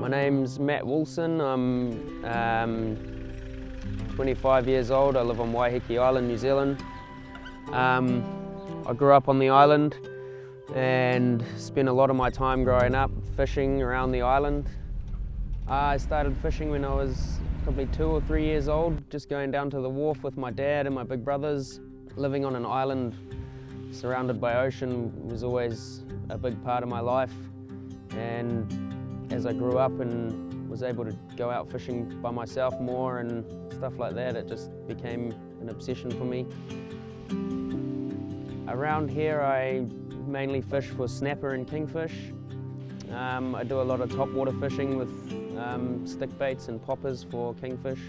My name's Matt Wilson. I'm 25 years old. I live on Waiheke Island, New Zealand. I grew up on the island and spent a lot of my time growing up fishing around the island. I started fishing when I was probably 2 or 3 years old, just going down to the wharf with my dad and my big brothers. Living on an island surrounded by ocean was always a big part of my life, and as I grew up and was able to go out fishing by myself more and stuff like that, it just became an obsession for me. Around here I mainly fish for snapper and kingfish. I do a lot of topwater fishing with stick baits and poppers for kingfish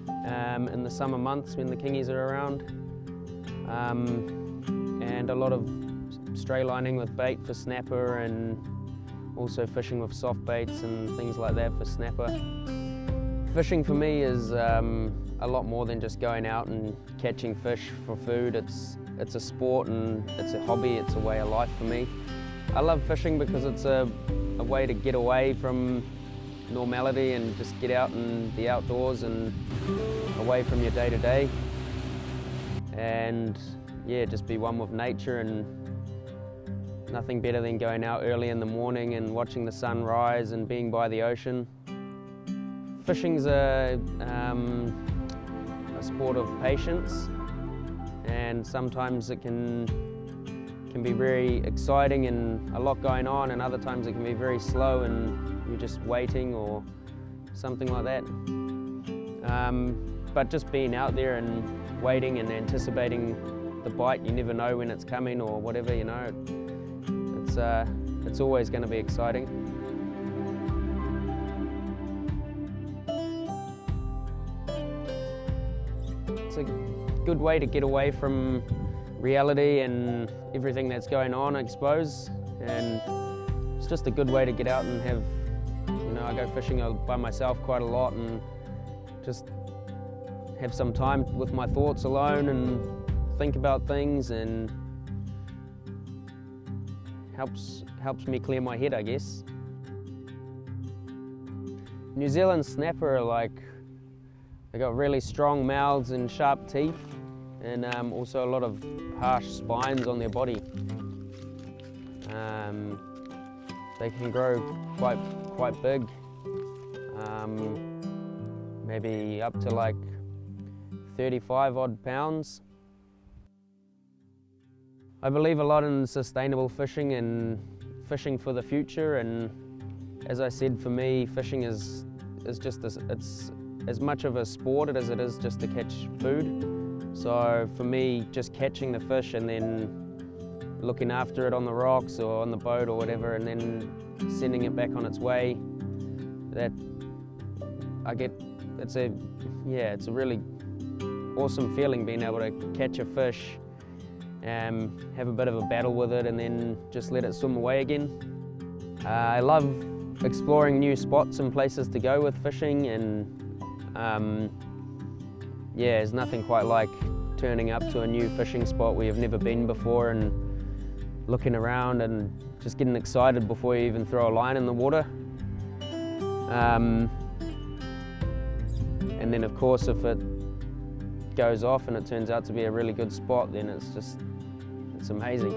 in the summer months when the kingies are around, and a lot of stray lining with bait for snapper, and also fishing with soft baits and things like that for snapper. Fishing for me is a lot more than just going out and catching fish for food. It's a sport and it's a hobby, it's a way of life for me. I love fishing because it's a way to get away from normality and just get out in the outdoors and away from your day-to-day. And yeah, just be one with nature, and nothing better than going out early in the morning and watching the sun rise and being by the ocean. Fishing's a sport of patience, and sometimes it can be very exciting and a lot going on, and other times it can be very slow and you're just waiting or something like that. But just being out there and waiting and anticipating the bite, you never know when it's coming or whatever, you know. It's always going to be exciting. It's a good way to get away from reality and everything that's going on, I suppose. And it's just a good way to get out and have, you know, I go fishing by myself quite a lot and just have some time with my thoughts alone and think about things, and helps me clear my head, I guess. New Zealand snapper are they got really strong mouths and sharp teeth, and also a lot of harsh spines on their body. They can grow quite big, maybe up to 35 odd pounds. I believe a lot in sustainable fishing and fishing for the future, and as I said, for me, fishing is just it's as much of a sport as it is just to catch food. So for me, just catching the fish and then looking after it on the rocks or on the boat or whatever, and then sending it back on its way, it's a really awesome feeling being able to catch a fish, have a bit of a battle with it, and then just let it swim away again. I love exploring new spots and places to go with fishing, and yeah, there's nothing quite like turning up to a new fishing spot where you've never been before and looking around and just getting excited before you even throw a line in the water. And then of course, if it goes off and it turns out to be a really good spot, then it's amazing.